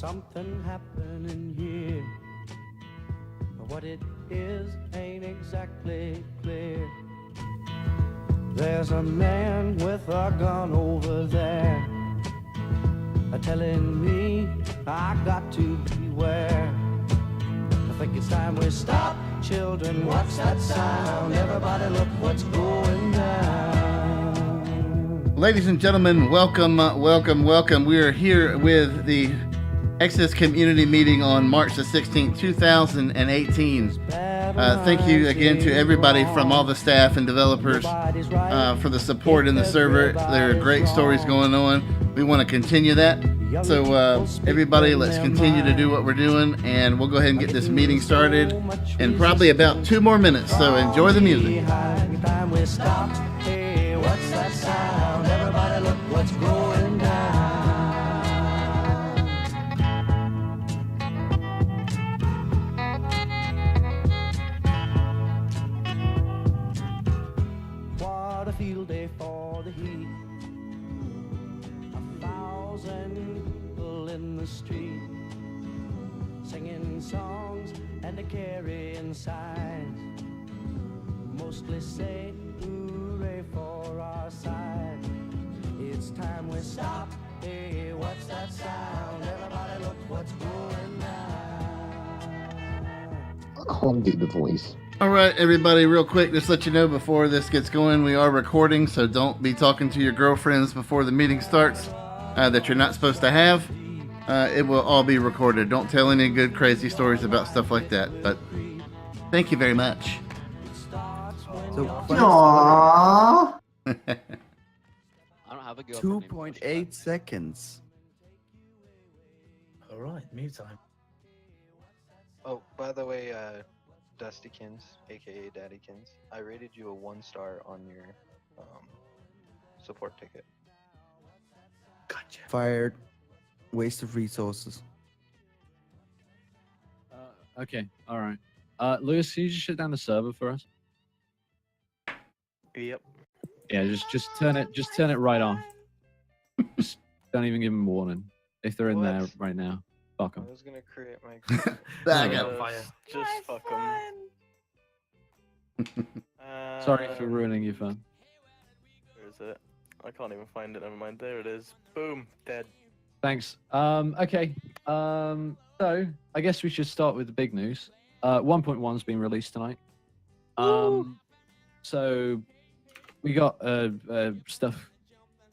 something happening here. But what it is ain't exactly clear. There's a man with a gun over there, telling me I got to beware. I think it's time we stop, children. What's that sound? Everybody look what's going down. Ladies and gentlemen, welcome. We are here with the Exodus Community Meeting on March the 16th, 2018. Thank you again to everybody from all the staff and developers for the support in the server. There are great stories going on. We want to continue that. So everybody, let's continue to do what we're doing, and we'll go ahead and get this meeting started in probably about 2 more minutes. So enjoy the music. Hey, what's that sound? Everybody look what's going down. What a field day for the heat. 1,000 people in the street, singing songs and carrying signs, mostly say hooray for our side. It's time we stop. Hey, what's that sound? Everybody look what's going on. I can't do the voice. All right, everybody, real quick, just let you know before this gets going, we are recording, so don't be talking to your girlfriends before the meeting starts that you're not supposed to have. It will all be recorded. Don't tell any good, crazy stories about stuff like that. But thank you very much. So, Aww. I don't have a girlfriend anymore, 2.8 seconds. All right, mute time. Oh, by the way, Dustykins, aka Daddykins, I rated you a 1-star on your support ticket. Gotcha. Fired. Waste of resources. Okay, all right. Lewis, can you just shut down the server for us? Yep. Yeah, just turn it right off. Just don't even give them warning if they're in there right now. Fuck I them. was gonna create my. Back up. Just fuck them. Sorry for ruining your fun. Where is it? I can't even find it. Never mind. There it is. Boom. Dead. Thanks. Okay. So I guess we should start with the big news. 1.1's been released tonight. So we got stuff.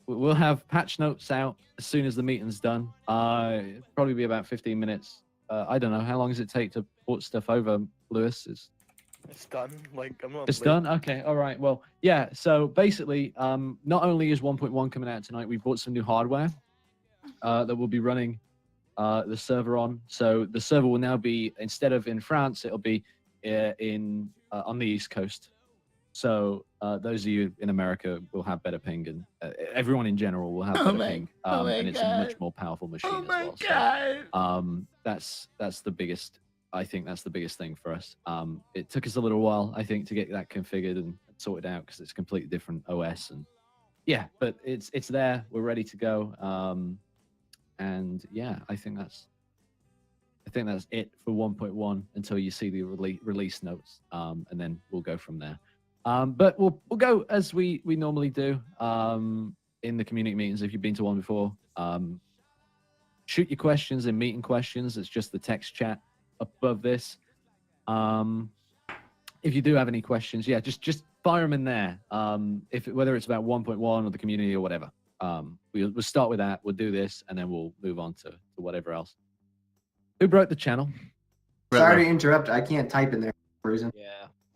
We'll have patch notes out as soon as the meeting's done. It'll probably be about 15 minutes. I don't know. How long does it take to port stuff over, Lewis? It's done. Like I'm not. It's done? Okay. All right. Well, yeah. So basically, not only is 1.1 coming out tonight, we bought some new hardware that will be running the server on. So the server will now be, instead of in France, it'll be on the East Coast. So those of you in America will have better ping, and everyone in general will have better ping. And it's a much more powerful machine as well. So, that's the biggest. I think that's the biggest thing for us. It took us a little while, I think, to get that configured and sorted out because it's a completely different OS. And yeah, but it's there. We're ready to go. And yeah, I think that's it for 1.1 until you see the release notes, and then we'll go from there. But we'll go as we normally do in the community meetings. If you've been to one before, shoot your questions in meeting questions. It's just the text chat above this. If you do have any questions, yeah, just fire them in there. Whether it's about 1.1 or the community or whatever. We'll start with that. We'll do this, and then we'll move on to whatever else. Who broke the channel? Sorry to interrupt. I can't type in there for some reason.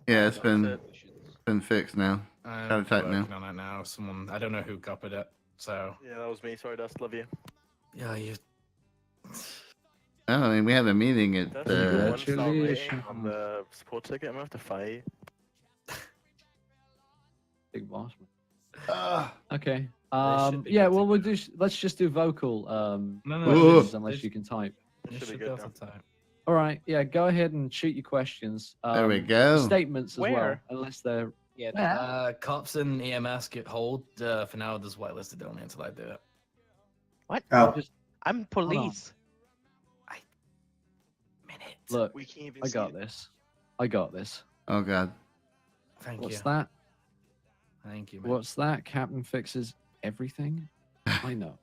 Yeah, it's been fixed now. Gotta type now. On it now. Someone, I don't know who copied it. So Yeah, that was me. Sorry, Dust. Love you. yeah, you. Oh, I mean, we have a meeting at That's the. 1-star rating on the support ticket. I'm gonna have to fight. Big boss. Ah. Okay. should be Yeah. good Well, to we'll let's just do vocal. No, questions, no. unless you can type. You Should should be be good able now. to type. All right. Yeah. Go ahead and shoot your questions. There we go. Statements as well, Where? unless they're. Cops and EMS get hold. For now, this is whitelisted only until I do it. What? Oh, I'm police. Look, We can't even I see got it. this. I got this. Oh God. Thank What's you. that? Thank you. Man. What's that? Captain fixes everything. I know.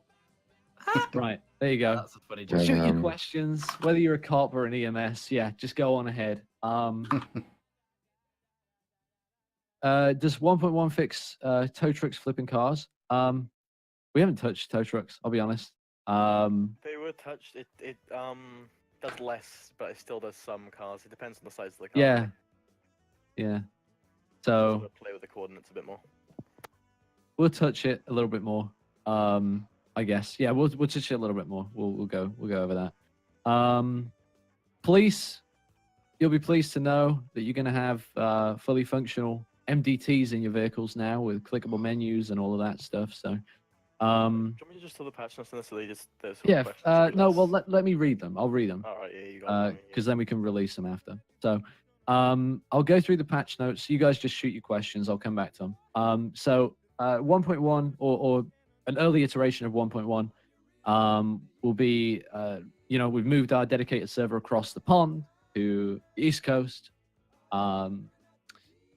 Right, there you go. That's a funny joke. Shoot your questions, whether you're a cop or an EMS. Yeah, just go on ahead. Does 1.1 fix tow trucks flipping cars? We haven't touched tow trucks. I'll be honest. They were touched. It does less, but it still does some cars. It depends on the size of the car. Yeah, really. yeah. Just So gotta play with the coordinates a bit more. we'll touch it a little bit more. I guess. Yeah, we'll touch it a little bit more. We'll go over that. Police, you'll be pleased to know that you're going to have fully functional MDTs in your vehicles now with clickable menus and all of that stuff. So, Do you want me to just tell the patch notes and so they just there's sort of yeah. questions to be No, less- well, let me read them. I'll read them. All right, yeah, you got it. Because then we can release them after. So I'll go through the patch notes. You guys just shoot your questions. I'll come back to them. So 1.1 or an early iteration of 1.1 will be, we've moved our dedicated server across the pond to the East Coast.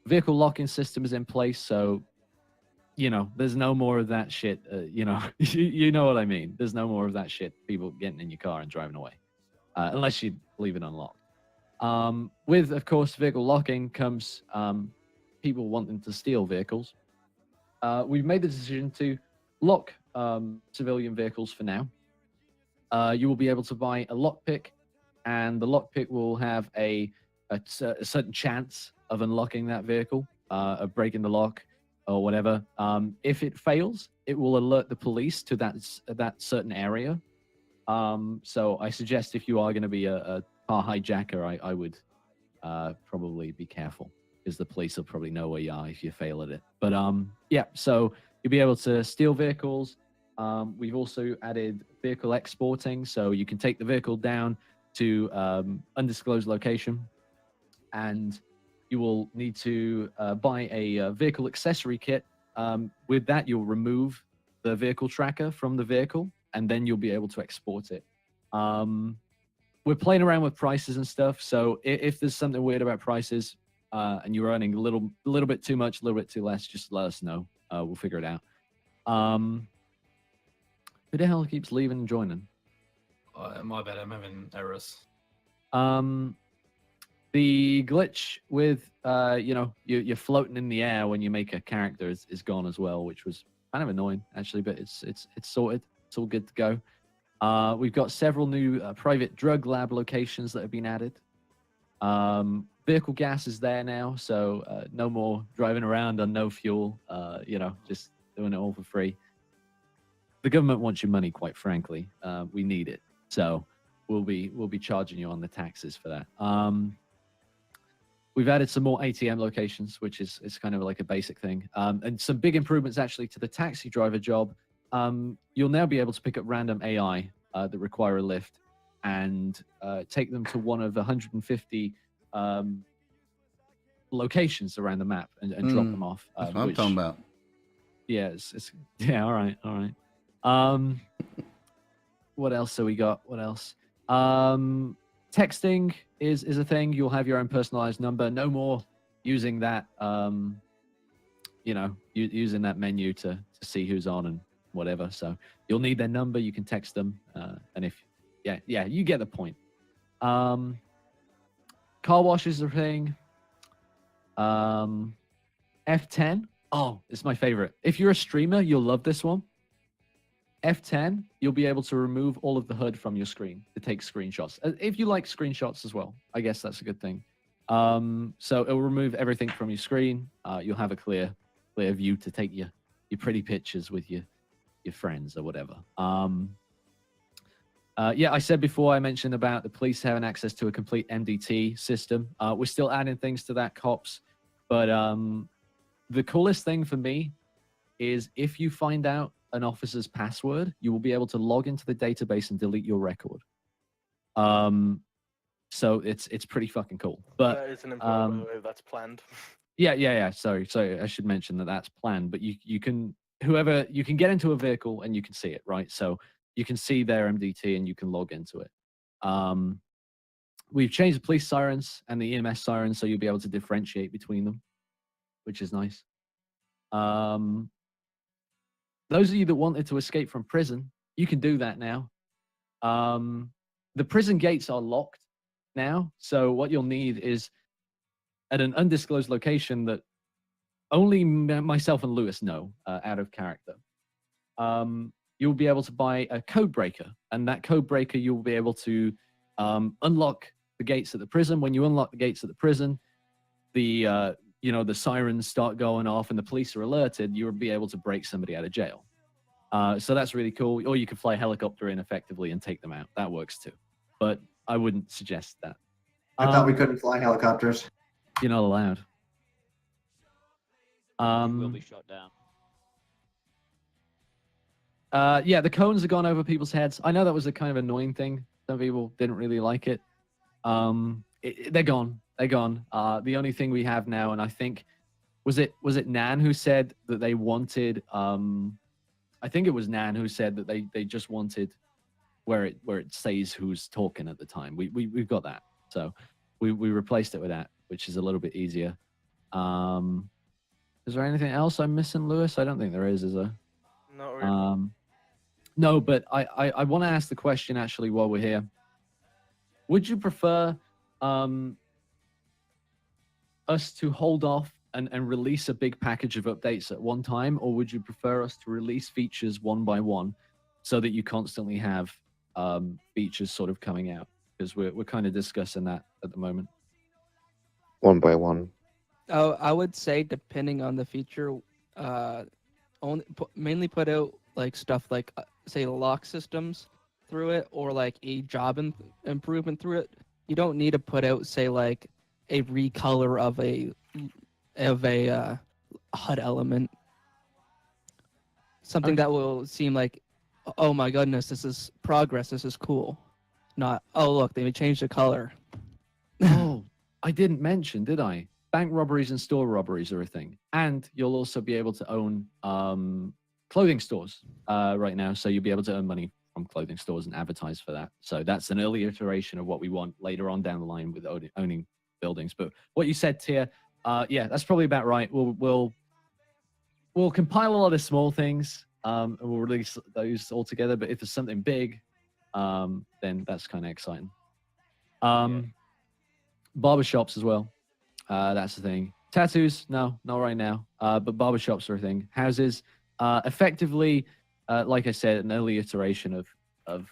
Vehicle locking system is in place, so there's no more of that shit. You know what I mean. There's no more of that shit. People getting in your car and driving away, unless you leave it unlocked. With, of course, vehicle locking comes people wanting to steal vehicles. We've made the decision to lock civilian vehicles for now. You will be able to buy a lockpick, and the lockpick will have a certain chance of unlocking that vehicle, of breaking the lock or whatever. If it fails, it will alert the police to that certain area. So I suggest if you are going to be a car hijacker, I would probably be careful, because the police will probably know where you are if you fail at it. But yeah, so you'll be able to steal vehicles. We've also added vehicle exporting, so you can take the vehicle down to undisclosed location, and you will need to buy a vehicle accessory kit. With that, you'll remove the vehicle tracker from the vehicle, and then you'll be able to export it. We're playing around with prices and stuff, so if there's something weird about prices and you're earning a little bit too much, a little bit too less, just let us know. We'll figure it out. Who the hell keeps leaving and joining? My bad. I'm having errors. The glitch with you're floating in the air when you make a character is gone as well, which was kind of annoying actually, but it's sorted. It's all good to go. We've got several new private drug lab locations that have been added. Vehicle gas is there now, so no more driving around on no fuel. Just doing it all for free. The government wants your money, quite frankly. We need it, so we'll be charging you on the taxes for that. We've added some more ATM locations, which is kind of like a basic thing, and some big improvements actually to the taxi driver job. You'll now be able to pick up random AI that require a lift and take them to one of 150 locations around the map and drop them off. That's what I'm talking about. Yeah, yeah. All right. What else have we got? What else? Texting is a thing. You'll have your own personalized number. No more using that. Using that menu to see who's on and whatever. So you'll need their number. You can text them, and if you get the point. Car washes are a thing. F10. Oh, it's my favorite. If you're a streamer, you'll love this one. F10, you'll be able to remove all of the HUD from your screen to take screenshots. If you like screenshots as well, I guess that's a good thing. So it'll remove everything from your screen. You'll have a clear view to take your pretty pictures with your friends or whatever. I said before, I mentioned about the police having access to a complete MDT system. We're still adding things to that, cops. But the coolest thing for me is if you find out an officer's password, you will be able to log into the database and delete your record. So it's pretty fucking cool. But that is an important way that's planned. Yeah. Sorry, I should mention that that's planned. But you can get into a vehicle and you can see it, right? So you can see their MDT and you can log into it. we've changed the police sirens and the EMS sirens, so you'll be able to differentiate between them, which is nice. Those of you that wanted to escape from prison, you can do that now. The prison gates are locked now, so what you'll need is at an undisclosed location that only myself and Lewis know, out of character. You'll be able to buy a code breaker, and that code breaker you'll be able to unlock the gates at the prison. When you unlock the gates at the prison, the the sirens start going off and the police are alerted. You'll be able to break somebody out of jail. So that's really cool. Or you can fly a helicopter in effectively and take them out. That works too, but I wouldn't suggest that. I thought we couldn't fly helicopters. You're not allowed. You will be shot down. Yeah, the cones have gone over people's heads. I know that was a kind of annoying thing. Some people didn't really like it. They're gone. They're gone. The only thing we have now, and I think, was it Nan who said that they wanted? I think it was Nan who said that they just wanted where it says who's talking at the time. We've got that, so we replaced it with that, which is a little bit easier. Is there anything else I'm missing, Lewis? I don't think there is there? Not really. No, but I want to ask the question actually while we're here. Would you prefer us to hold off and release a big package of updates at one time, or would you prefer us to release features one by one so that you constantly have features sort of coming out? Because we're kind of discussing that at the moment. One by one. Oh, I would say depending on the feature, mainly put out like stuff like say lock systems through it, or like a job improvement through it. You don't need to put out say like a recolor of a HUD element, something that will seem like, oh my goodness, this is progress, this is cool. Not, oh look, they changed the color. Oh, I didn't mention, did I? Bank robberies and store robberies are a thing, and you'll also be able to own clothing stores right now, so you'll be able to earn money from clothing stores and advertise for that. So that's an early iteration of what we want later on down the line with owning buildings. But what you said, Tia, yeah, that's probably about right. We'll compile a lot of small things and we'll release those all together. But if there's something big, then that's kind of exciting. Barbershops as well. That's the thing. Tattoos, no, not right now. But barbershops are a thing. Houses, effectively, like I said, an early iteration of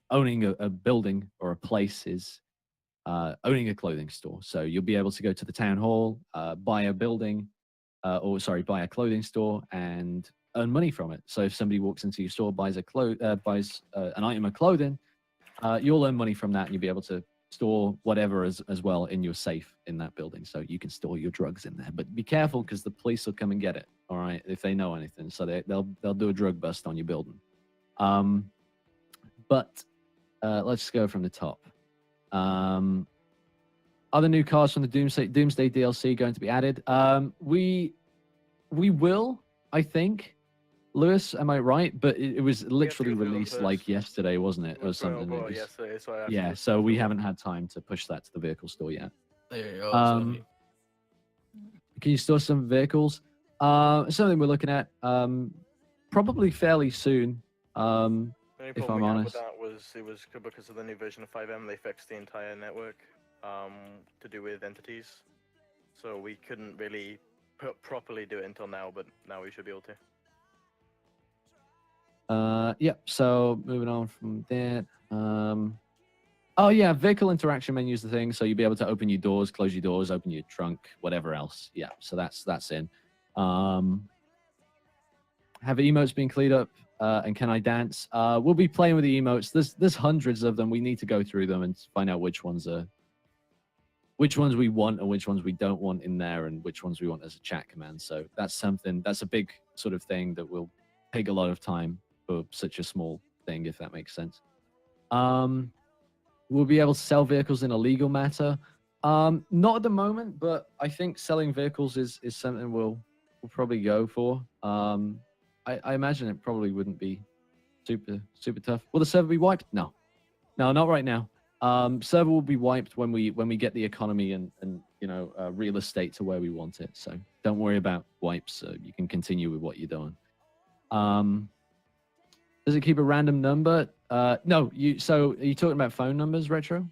owning a building or a place is owning a clothing store. So you'll be able to go to the town hall, buy a building, buy a clothing store and earn money from it. So if somebody walks into your store, buys an item of clothing, you'll earn money from that, and you'll be able to store whatever as well in your safe in that building. So you can store your drugs in there, but be careful because the police will come and get it. All right, if they know anything, so they'll do a drug bust on your building. But let's go from the top. Other new cars from the Doomsday DLC going to be added. We will, I think. Lewis, am I right? But it was literally released like yesterday, wasn't it, or something? Yesterday, so yeah, so we haven't had time to push that to the vehicle store yet. There you go. Can you store some vehicles? Something we're looking at probably fairly soon. If I'm honest. That was because of the new version of 5M. They fixed the entire network to do with entities, so we couldn't really properly do it until now. But now we should be able to. Yep. So moving on from that. Oh yeah, vehicle interaction menu is the thing. So you'll be able to open your doors, close your doors, open your trunk, whatever else. Yeah. So that's in. Have emotes been cleaned up? And can I dance? We'll be playing with the emotes. There's hundreds of them. We need to go through them and find out which ones we want and which ones we don't want in there, and which ones we want as a chat command. So that's a big sort of thing that will take a lot of time for such a small thing, if that makes sense. We'll be able to sell vehicles in a legal matter. Not at the moment, but I think selling vehicles is something we'll probably go for. I imagine it probably wouldn't be super tough. Will the server be wiped? No, not right now. Server will be wiped when we get the economy and real estate to where we want it. So don't worry about wipes. You can continue with what you're doing. Does it keep a random number? No. So are you talking about phone numbers, Retro?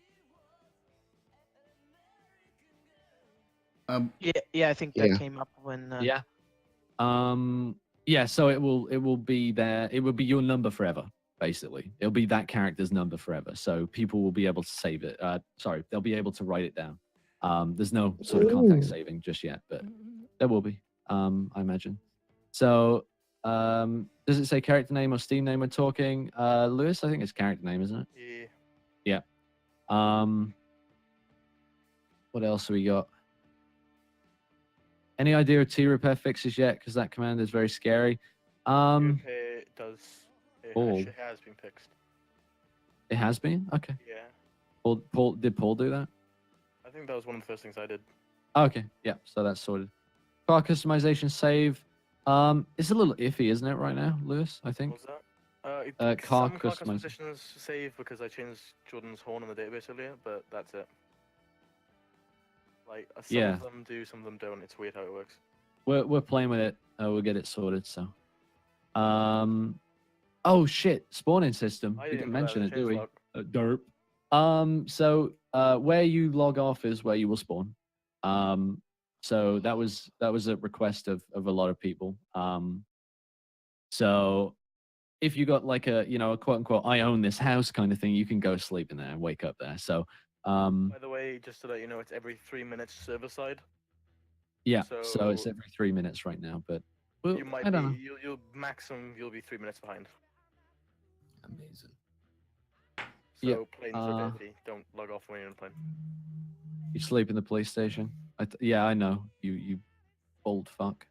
Yeah, I think that Yeah. came up when. Yeah. Yeah. So it will be there. It will be your number forever. Basically, it'll be that character's number forever. So people will be able to save it. Sorry, they'll be able to write it down. There's no sort of contact saving just yet, but there will be. I imagine. So, does it say character name or Steam name when talking? Lewis, I think it's character name, isn't it? Yeah. Yeah. What else have we got? Any idea of T-repair fixes yet? Because that command is very scary. It does. It Paul. actually has been fixed. It has been? Okay. Yeah. Did Paul do that? I think that was one of the first things I did. Okay, yeah, so that's sorted. Car customization save. It's a little iffy, isn't it, right now, Lewis? I think. What was that? Car some customization. customizations save because I changed Jordan's horn in the database earlier, but that's it. Like some Yeah. of them do, some of them don't. It's weird how it works. We're playing with it. We'll get it sorted. So. Oh shit! Spawning system. I We didn't didn't know that mention was it, do we? changelog. Derp. So where you log off is where you will spawn. So that was a request of a lot of people. So if you got like a quote unquote I own this house kind of thing, you can go sleep in there and wake up there. So By the way, just to let you know, it's every 3 minutes server side. yeah, so it's So- every 3 minutes right now. But You might I don't know. be you'll maximum you'll be 3 minutes behind. Amazing. So Yeah, planes are dirty. Don't log off when you're on a plane. You sleep in the police station. Yeah, I know. You old fuck.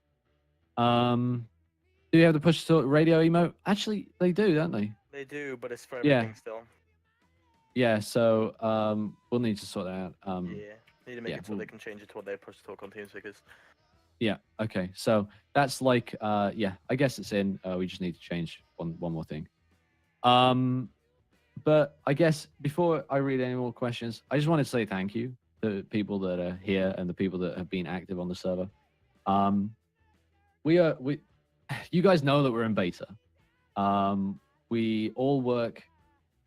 Do you have the push to talk radio emote? Actually, they do, don't they? They do, but it's for Yeah. everything still. Yeah. So we'll need to sort that out. Yeah. Need to make yeah, it so they can change it to what they push to talk on TeamSpeakers. Yeah. Okay. So that's like yeah. I guess it's in. We just need to change one more thing. But I guess before I read any more questions, I just wanted to say thank you to people that are here and the people that have been active on the server. You guys know that we're in beta. We all work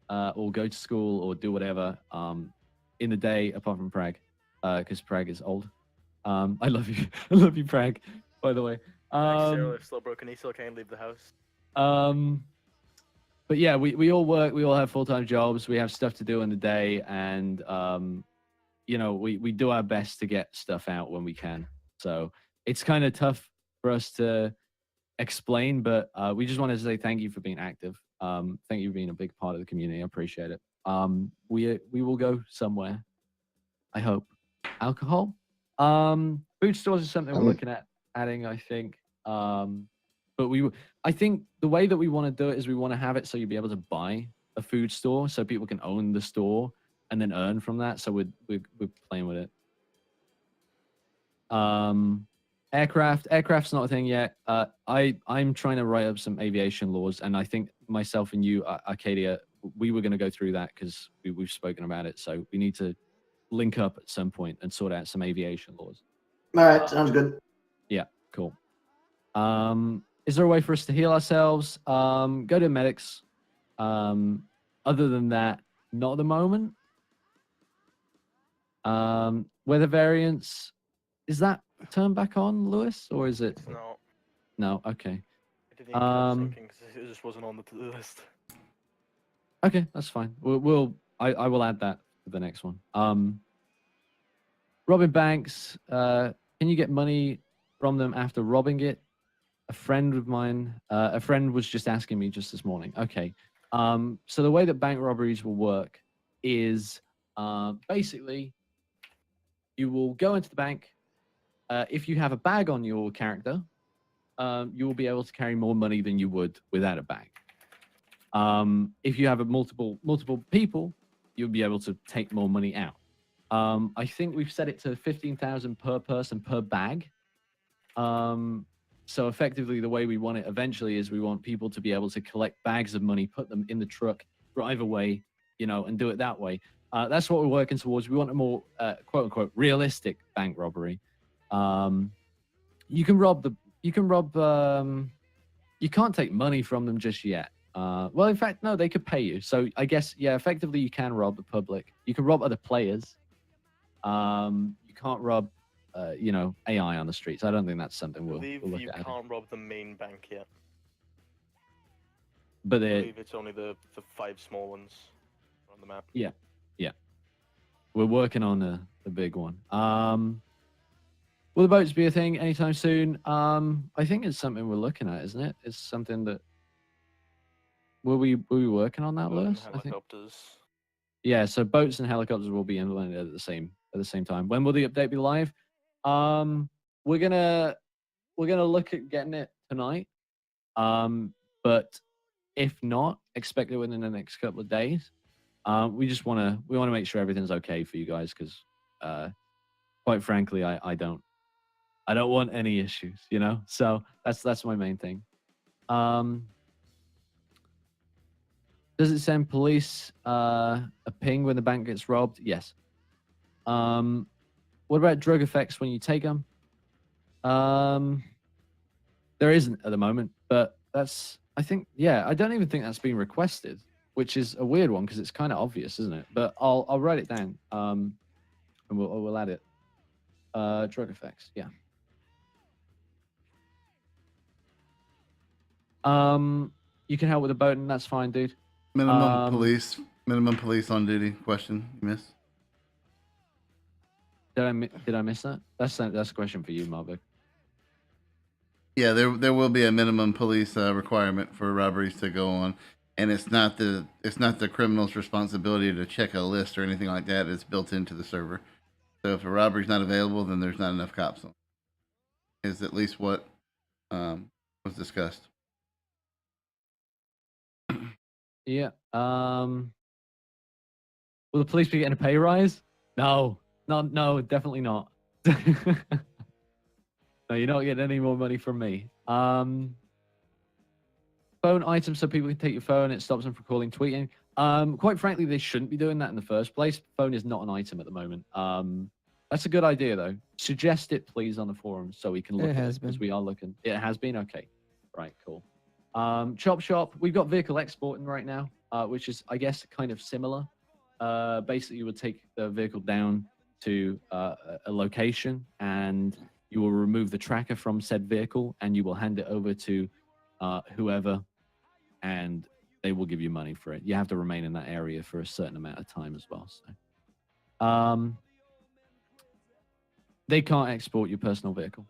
or go to school or do whatever in the day apart from Prague, because Prague is old. I love you. I love you, Prague, by the way. Cyril, if still broken, he still can't leave the house. But yeah, we all work. We all have full-time jobs. We have stuff to do in the day, and we do our best to get stuff out when we can. So it's kind of tough for us to explain, but we just wanted to say thank you for being active. Thank you for being a big part of the community. I appreciate it. We will go somewhere, I hope. Alcohol. Food stores is something we're looking at adding, I think. But I think the way that we want to do it is we want to have it so you'll be able to buy a food store, so people can own the store and then earn from that. So we're playing with it. Aircraft's not a thing yet. I'm trying to write up some aviation laws, and I think myself and you, Arcadia, we were going to go through that because we've spoken about it. So we need to link up at some point and sort out some aviation laws. All right, sounds good. Yeah, cool. Is there a way for us to heal ourselves? Go to medics. Other than that, not at the moment. Weather variants, is that turned back on, Lewis, or is it? No. No. Okay. I didn't even consider thinking 'cause it just wasn't on the to-do list. Okay, that's fine. I will add that to the next one. Robbing banks. Can you get money from them after robbing it? A friend of mine, a friend was just asking me just this morning. Okay. So the way that bank robberies will work is basically you will go into the bank. If you have a bag on your character, you will be able to carry more money than you would without a bag. If you have multiple people, you'll be able to take more money out. I think we've set it to 15,000 per person per bag. So effectively, the way we want it eventually is we want people to be able to collect bags of money, put them in the truck, drive away, and do it that way. That's what we're working towards. We want a more quote unquote realistic bank robbery. You can't take money from them just yet. Well, in fact, no, they could pay you. So I guess, yeah, effectively you can rob the public. You can rob other players. You can't rob, AI on the streets. I don't think that's something I we'll believe look you at. can't rob the main bank yet. But I they, believe it's only the 5 small ones on the map. yeah, we're working on the big one. Will the boats be a thing anytime soon? I think it's something we're looking at, isn't it? It's something that will we working on that, Boat and Lewis? I think. helicopters. Yeah, so boats and helicopters will be implemented at the same time. When will the update be live? We're gonna look at getting it tonight. But if not, expect it within the next couple of days. We want to make sure everything's okay for you guys, because quite frankly, I don't want any issues, So that's my main thing. Does it send police a ping when the bank gets robbed? Yes. What about drug effects when you take them? There isn't at the moment, but I don't even think that's been requested, which is a weird one because it's kind of obvious, isn't it? But I'll write it down, and we'll add it. Drug effects, yeah. You can help with the boat, and that's fine, dude. Minimum police on duty. Question you missed. Did I miss that? That's a question for you, Marvick. Yeah, there will be a minimum police requirement for robberies to go on, and it's not the criminal's responsibility to check a list or anything like that. It's built into the server. So if a robbery's not available, then there's not enough cops on. Is at least what was discussed. Yeah. Will the police be getting a pay rise? No, definitely not. No, you're not getting any more money from me. Phone items so people can take your phone. It stops them from calling, tweeting. Quite frankly, they shouldn't be doing that in the first place. Phone is not an item at the moment. That's a good idea, though. Suggest it, please, on the forum so we can look at it, because we are looking. It has been? Okay. Right, cool. Chop Shop, we've got vehicle exporting right now, which is, I guess, kind of similar. Basically, you would take the vehicle down to a location, and you will remove the tracker from said vehicle, and you will hand it over to whoever, and they will give you money for it. You have to remain in that area for a certain amount of time as well. So, they can't export your personal vehicle,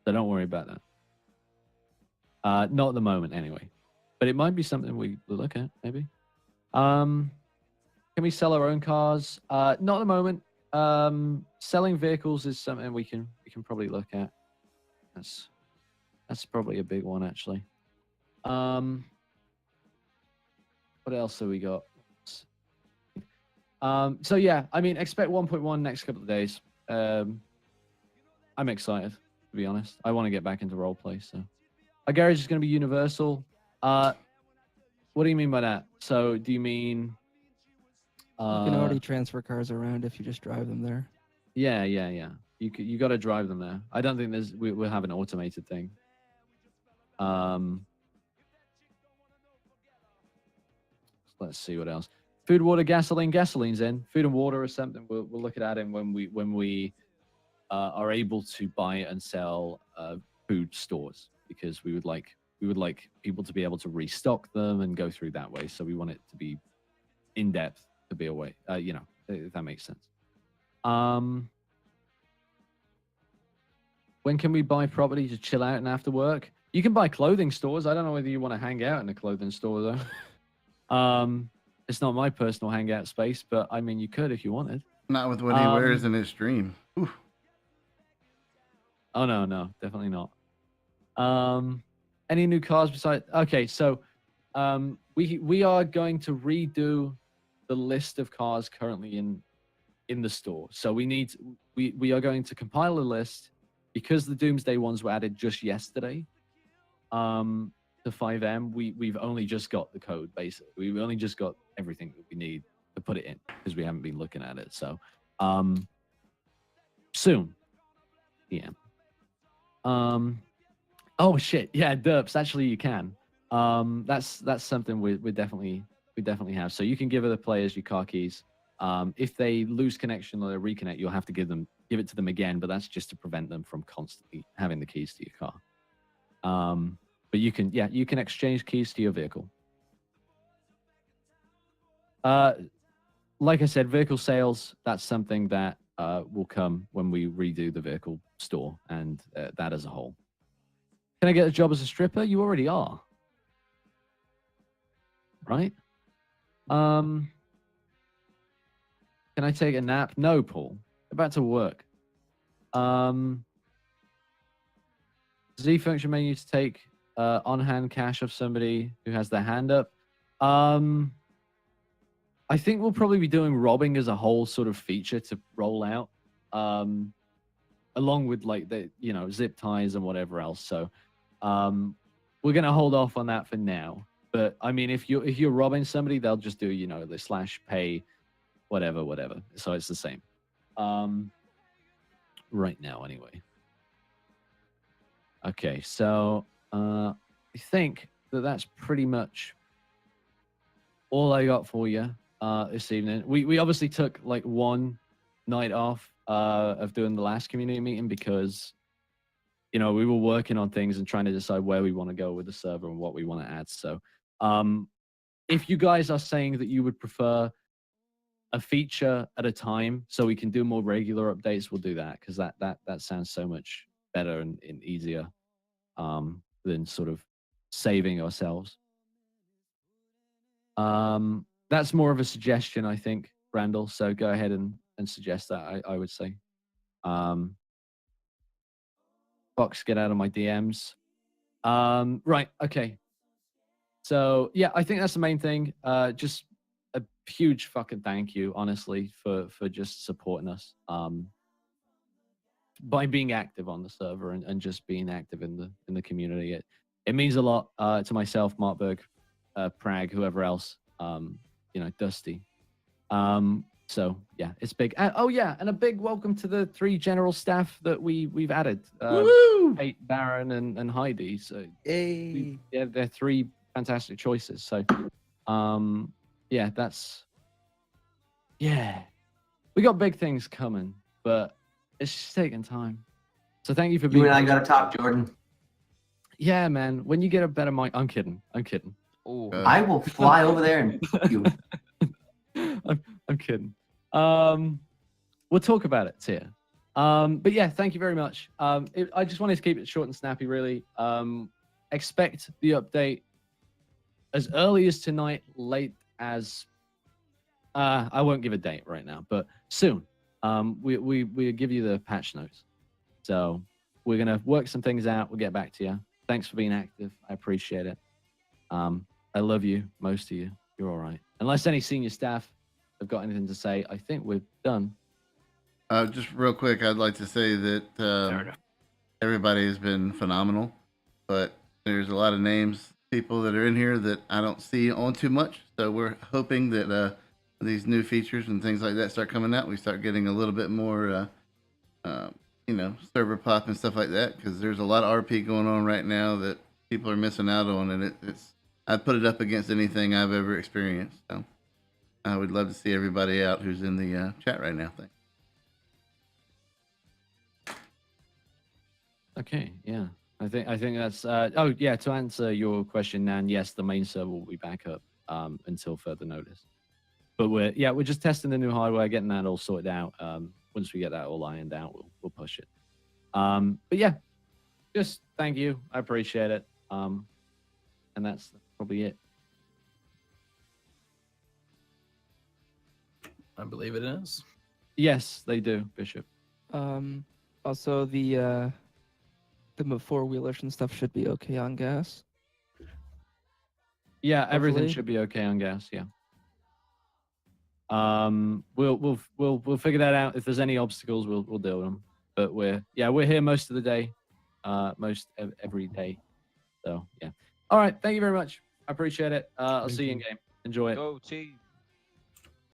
so don't worry about that. Not at the moment, anyway. But it might be something we look at, maybe. Can we sell our own cars? Not at the moment. Selling vehicles is something we can probably look at. That's probably a big one, actually. What else have we got? So yeah, I mean, expect 1.1 next couple of days. I'm excited, to be honest. I want to get back into roleplay, so. Our garage is going to be universal. What do you mean by that? So do you mean... you can already transfer cars around if you just drive them there. Yeah. You got to drive them there. I don't think we'll have an automated thing. Let's see what else. Food, water, gasoline. Gasoline's in. Food and water is something we'll look at adding when we are able to buy and sell food stores, because we would like people to be able to restock them and go through that way. So we want it to be in depth, to be away, if that makes sense. When can we buy property to chill out and after work? You can buy clothing stores. I don't know whether you want to hang out in a clothing store, though. It's not my personal hangout space, but I mean, you could if you wanted. Not with what he wears in his stream. Oof. Oh, no, definitely not. Any new cars besides? Okay, so we are going to redo the list of cars currently in the store. So we are going to compile a list, because the Doomsday ones were added just yesterday. The to 5M, we've only just got the code, basically. We've only just got everything that we need to put it in because we haven't been looking at it. So soon. Yeah. Oh shit. Yeah, derps. Actually, you can. That's something we definitely have. So you can give other players your car keys. If they lose connection or they reconnect, you'll have to give it to them again. But that's just to prevent them from constantly having the keys to your car. But you can exchange keys to your vehicle. Like I said, vehicle sales, that's something that will come when we redo the vehicle store and that as a whole. Can I get a job as a stripper? You already are. Right? Can I take a nap? No, Paul. About to work. Z function menu to take on-hand cash of somebody who has their hand up. I think we'll probably be doing robbing as a whole sort of feature to roll out, along with like the zip ties and whatever else. So we're gonna hold off on that for now. But I mean, if you're robbing somebody, they'll just do the /pay, whatever. So it's the same. Right now, anyway. Okay, so I think that's pretty much all I got for you this evening. We obviously took like one night off of doing the last community meeting because we were working on things and trying to decide where we want to go with the server and what we want to add. So if you guys are saying that you would prefer a feature at a time so we can do more regular updates, we'll do that because that sounds so much better and easier than sort of saving ourselves. That's more of a suggestion, I think, Randall. So go ahead and suggest that, I would say. Fox, get out of my DMs. Right, okay. So, yeah, I think that's the main thing. Just a huge fucking thank you, honestly, for just supporting us. By being active on the server and just being active in the community. It means a lot to myself, Markberg, Prague, whoever else, Dusty. So yeah, it's big. And a big welcome to the 3 general staff that we've added. Kate, Baron, and Heidi. So they're 3 fantastic choices. So we got big things coming, but it's just taking time. So thank you for being. You and I gotta talk, Jordan. Yeah, man. When you get a better mic, I'm kidding. Oh, I will fly over there and you. I'm kidding. We'll talk about it, Tia. But yeah, thank you very much. I just wanted to keep it short and snappy, really. Expect the update as early as tonight, late as I won't give a date right now, but soon. We give you the patch notes. So we're gonna work some things out. We'll get back to you. Thanks for being active. I appreciate it. I love you, most of you. You're all right. Unless any senior staff have got anything to say, I think we're done. Just real quick, I'd like to say that everybody has been phenomenal, but there's a lot of names, people that are in here that I don't see on too much. So we're hoping that these new features and things like that start coming out. We start getting a little bit more, server pop and stuff like that, because there's a lot of RP going on right now that people are missing out on, and it's I put it up against anything I've ever experienced. So I would love to see everybody out who's in the chat right now. Thanks. Okay, yeah. I think that's to answer your question, Nan, yes, the main server will be back up until further notice. But we're just testing the new hardware, getting that all sorted out. Once we get that all ironed out, we'll push it. But yeah, just thank you. I appreciate it. And that's probably it. I believe it is. Yes, they do, Bishop. Also the 4-wheelers and stuff should be okay on gas. Yeah, everything Hopefully. should be okay on gas. Yeah. We'll figure that out. If there's any obstacles, we'll deal with them. But we're here most of the day, most every day. So yeah. All right. Thank you very much. I appreciate it. I'll Thank see you in you. game. Enjoy it. Go team.